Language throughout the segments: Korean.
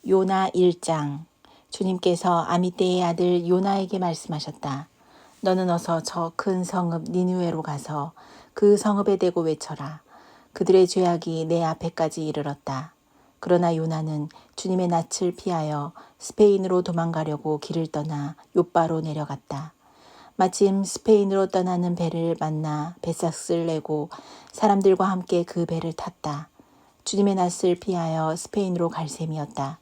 요나 1장. 주님께서 아미떼의 아들 요나에게 말씀하셨다. 너는 어서 저 큰 성읍 니느웨로 가서 그 성읍에 대고 외쳐라. 그들의 죄악이 내 앞에까지 이르렀다. 그러나 요나는 주님의 낯을 피하여 스페인으로 도망가려고 길을 떠나 욥바로 내려갔다. 마침 스페인으로 떠나는 배를 만나 뱃삭을 내고 사람들과 함께 그 배를 탔다. 주님의 낯을 피하여 스페인으로 갈 셈이었다.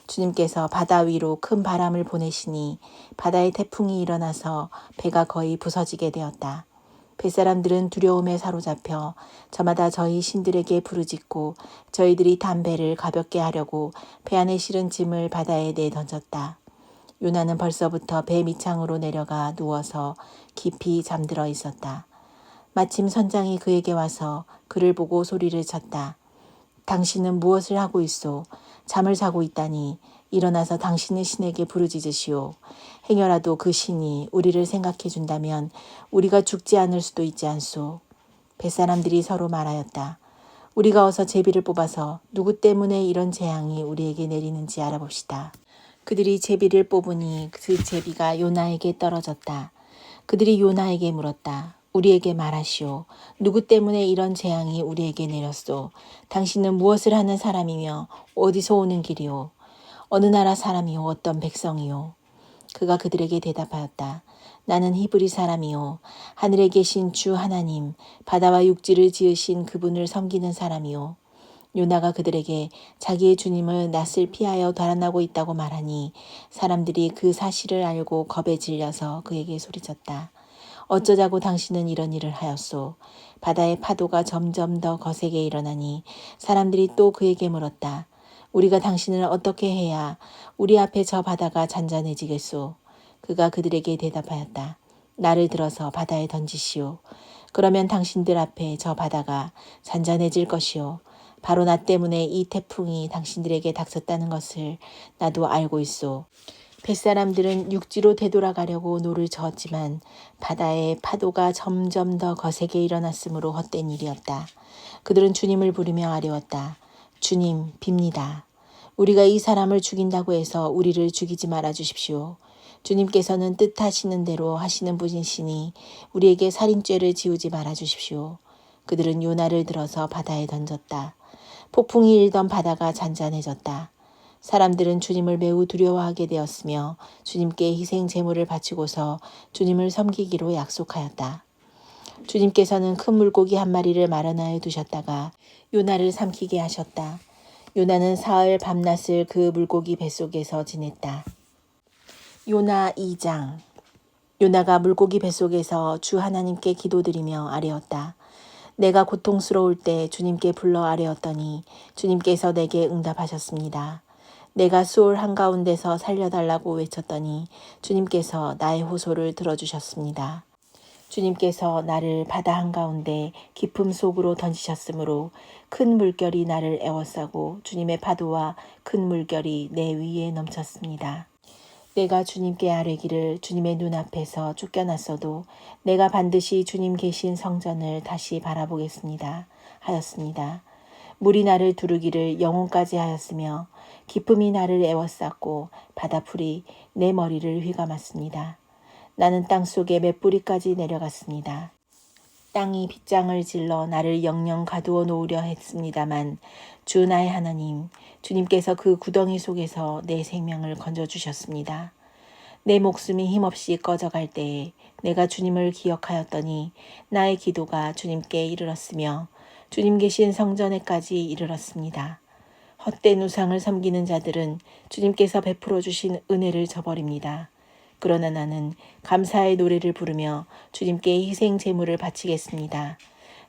주님께서 바다 위로 큰 바람을 보내시니 바다에 태풍이 일어나서 배가 거의 부서지게 되었다. 뱃사람들은 두려움에 사로잡혀 저마다 저희 신들에게 부르짖고 저희들이 탄 배를 가볍게 하려고 배 안에 실은 짐을 바다에 내던졌다. 요나는 벌써부터 배 밑창으로 내려가 누워서 깊이 잠들어 있었다. 마침 선장이 그에게 와서 그를 보고 소리를 쳤다. 당신은 무엇을 하고 있소? 잠을 자고 있다니 일어나서 당신의 신에게 부르짖으시오. 행여라도 그 신이 우리를 생각해 준다면 우리가 죽지 않을 수도 있지 않소. 뱃사람들이 서로 말하였다. 우리가 어서 제비를 뽑아서 누구 때문에 이런 재앙이 우리에게 내리는지 알아봅시다. 그들이 제비를 뽑으니 그 제비가 요나에게 떨어졌다. 그들이 요나에게 물었다. 우리에게 말하시오. 누구 때문에 이런 재앙이 우리에게 내렸소? 당신은 무엇을 하는 사람이며 어디서 오는 길이오? 어느 나라 사람이오? 어떤 백성이오? 그가 그들에게 대답하였다. 나는 히브리 사람이요. 하늘에 계신 주 하나님, 바다와 육지를 지으신 그분을 섬기는 사람이요. 요나가 그들에게 자기의 주님을 낯을 피하여 달아나고 있다고 말하니 사람들이 그 사실을 알고 겁에 질려서 그에게 소리쳤다. 어쩌자고 당신은 이런 일을 하였소? 바다의 파도가 점점 더 거세게 일어나니 사람들이 또 그에게 물었다. 우리가 당신을 어떻게 해야 우리 앞에 저 바다가 잔잔해지겠소? 그가 그들에게 대답하였다. 나를 들어서 바다에 던지시오. 그러면 당신들 앞에 저 바다가 잔잔해질 것이오. 바로 나 때문에 이 태풍이 당신들에게 닥쳤다는 것을 나도 알고 있소. 뱃사람들은 육지로 되돌아가려고 노를 저었지만 바다의 파도가 점점 더 거세게 일어났으므로 헛된 일이었다. 그들은 주님을 부르며 아뢰었다. 주님, 빕니다. 우리가 이 사람을 죽인다고 해서 우리를 죽이지 말아 주십시오. 주님께서는 뜻하시는 대로 하시는 분이시니 우리에게 살인죄를 지우지 말아 주십시오. 그들은 요나를 들어서 바다에 던졌다. 폭풍이 일던 바다가 잔잔해졌다. 사람들은 주님을 매우 두려워하게 되었으며 주님께 희생 제물을 바치고서 주님을 섬기기로 약속하였다. 주님께서는 큰 물고기 한 마리를 마련하여 두셨다가 요나를 삼키게 하셨다. 요나는 사흘 밤낮을 그 물고기 뱃속에서 지냈다. 요나 2장. 요나가 물고기 뱃속에서 주 하나님께 기도드리며 아뢰었다. 내가 고통스러울 때 주님께 불러 아뢰었더니 주님께서 내게 응답하셨습니다. 내가 수올 한가운데서 살려달라고 외쳤더니 주님께서 나의 호소를 들어주셨습니다. 주님께서 나를 바다 한가운데 깊음 속으로 던지셨으므로 큰 물결이 나를 에워싸고 주님의 파도와 큰 물결이 내 위에 넘쳤습니다. 내가 주님께 아뢰기를 주님의 눈앞에서 쫓겨났어도 내가 반드시 주님 계신 성전을 다시 바라보겠습니다. 하였습니다. 물이 나를 두르기를 영혼까지 하였으며 기쁨이 나를 에워쌌고 바다풀이 내 머리를 휘감았습니다. 나는 땅속에 맷뿌리까지 내려갔습니다. 땅이 빗장을 질러 나를 영영 가두어 놓으려 했습니다만 주 나의 하나님, 주님께서 그 구덩이 속에서 내 생명을 건져주셨습니다. 내 목숨이 힘없이 꺼져갈 때에 내가 주님을 기억하였더니 나의 기도가 주님께 이르렀으며 주님 계신 성전에까지 이르렀습니다. 헛된 우상을 섬기는 자들은 주님께서 베풀어 주신 은혜를 저버립니다. 그러나 나는 감사의 노래를 부르며 주님께 희생 제물을 바치겠습니다.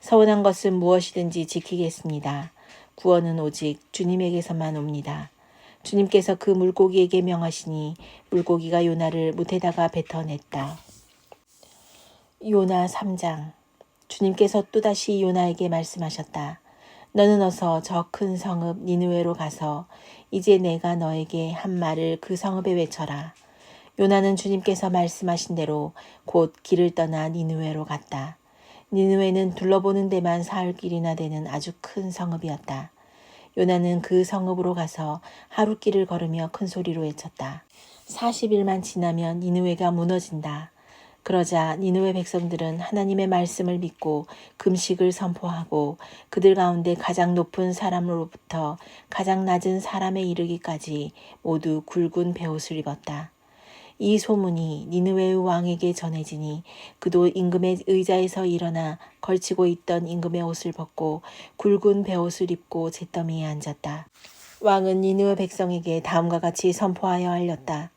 서원한 것은 무엇이든지 지키겠습니다. 구원은 오직 주님에게서만 옵니다. 주님께서 그 물고기에게 명하시니 물고기가 요나를 못에다가 뱉어냈다. 요나 3장. 주님께서 또다시 요나에게 말씀하셨다. 너는 어서 저 큰 성읍 니느웨로 가서 이제 내가 너에게 한 말을 그 성읍에 외쳐라. 요나는 주님께서 말씀하신 대로 곧 길을 떠나 니느웨로 갔다. 니느웨는 둘러보는 데만 사흘길이나 되는 아주 큰 성읍이었다. 요나는 그 성읍으로 가서 하루 길을 걸으며 큰 소리로 외쳤다. 40일만 지나면 니느웨가 무너진다. 그러자 니느웨 백성들은 하나님의 말씀을 믿고 금식을 선포하고 그들 가운데 가장 높은 사람으로부터 가장 낮은 사람에 이르기까지 모두 굵은 베옷을 입었다. 이 소문이 니느웨의 왕에게 전해지니 그도 임금의 의자에서 일어나 걸치고 있던 임금의 옷을 벗고 굵은 베옷을 입고 잿더미에 앉았다. 왕은 니느웨 백성에게 다음과 같이 선포하여 알렸다.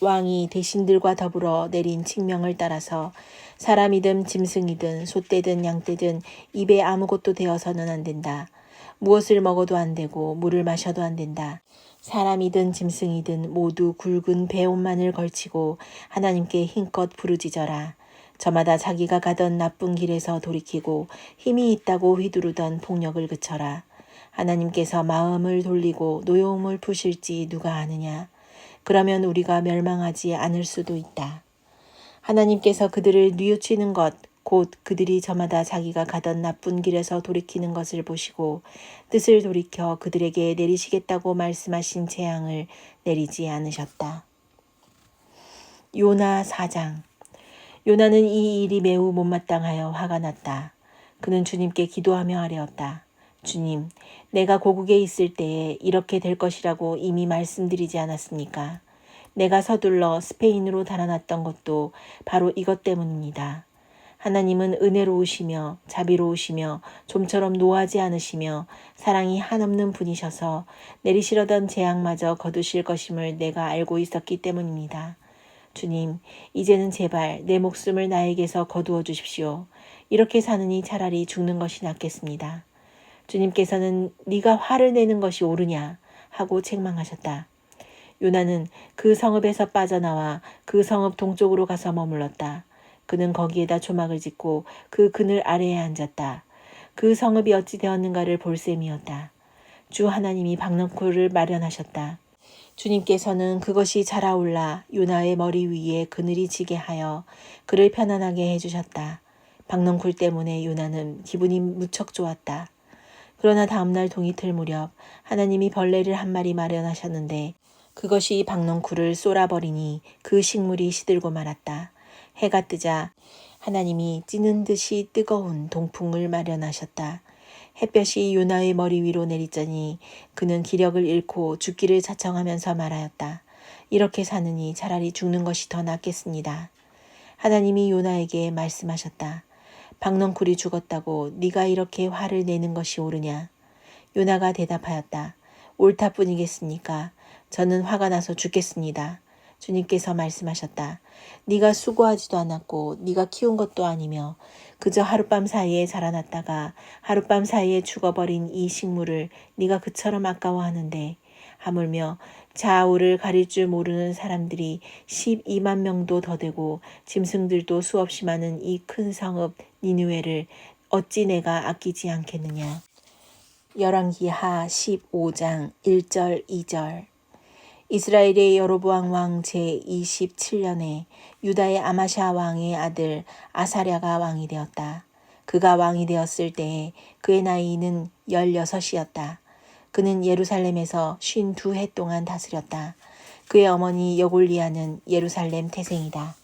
왕이 대신들과 더불어 내린 칙명을 따라서 사람이든 짐승이든 소떼든 양떼든 입에 아무것도 대어서는 안 된다. 무엇을 먹어도 안 되고 물을 마셔도 안 된다. 사람이든 짐승이든 모두 굵은 베옷만을 걸치고 하나님께 힘껏 부르짖어라. 저마다 자기가 가던 나쁜 길에서 돌이키고 힘이 있다고 휘두르던 폭력을 그쳐라. 하나님께서 마음을 돌리고 노여움을 푸실지 누가 아느냐. 그러면 우리가 멸망하지 않을 수도 있다. 하나님께서 그들을 뉘우치는 것, 곧 그들이 저마다 자기가 가던 나쁜 길에서 돌이키는 것을 보시고 뜻을 돌이켜 그들에게 내리시겠다고 말씀하신 재앙을 내리지 않으셨다. 요나 4장. 요나는 이 일이 매우 못마땅하여 화가 났다. 그는 주님께 기도하며 아뢰었다. 주님, 내가 고국에 있을 때에 이렇게 될 것이라고 이미 말씀드리지 않았습니까? 내가 서둘러 스페인으로 달아났던 것도 바로 이것 때문입니다. 하나님은 은혜로우시며 자비로우시며 좀처럼 노하지 않으시며 사랑이 한없는 분이셔서 내리시려던 재앙마저 거두실 것임을 내가 알고 있었기 때문입니다. 주님, 이제는 제발 내 목숨을 나에게서 거두어 주십시오. 이렇게 사느니 차라리 죽는 것이 낫겠습니다. 주님께서는 네가 화를 내는 것이 옳으냐 하고 책망하셨다. 요나는 그 성읍에서 빠져나와 그 성읍 동쪽으로 가서 머물렀다. 그는 거기에다 조막을 짓고 그 그늘 아래에 앉았다. 그 성읍이 어찌 되었는가를 볼 셈이었다. 주 하나님이 박넝쿨을 마련하셨다. 주님께서는 그것이 자라올라 요나의 머리 위에 그늘이 지게 하여 그를 편안하게 해주셨다. 박넝쿨 때문에 요나는 기분이 무척 좋았다. 그러나 다음날 동이틀 무렵 하나님이 벌레를 한 마리 마련하셨는데 그것이 박넝쿨을 쏠아버리니 그 식물이 시들고 말았다. 해가 뜨자 하나님이 찌는 듯이 뜨거운 동풍을 마련하셨다. 햇볕이 요나의 머리 위로 내리더니 그는 기력을 잃고 죽기를 자청하면서 말하였다. 이렇게 사느니 차라리 죽는 것이 더 낫겠습니다. 하나님이 요나에게 말씀하셨다. 박넝쿨이 죽었다고 네가 이렇게 화를 내는 것이 옳으냐? 요나가 대답하였다. 옳다 뿐이겠습니까? 저는 화가 나서 죽겠습니다. 주님께서 말씀하셨다. 네가 수고하지도 않았고 네가 키운 것도 아니며 그저 하룻밤 사이에 자라났다가 하룻밤 사이에 죽어버린 이 식물을 네가 그처럼 아까워하는데 하물며 좌우를 가릴 줄 모르는 사람들이 12만 명도 더 되고 짐승들도 수없이 많은 이 큰 성읍 니느웨를 어찌 내가 아끼지 않겠느냐. 열왕기하 15장 1절 2절. 이스라엘의 여로보암 왕 제27년에 유다의 아마샤 왕의 아들 아사랴가 왕이 되었다. 그가 왕이 되었을 때에 그의 나이는 16이었다. 그는 예루살렘에서 52해 동안 다스렸다. 그의 어머니 여골리아는 예루살렘 태생이다.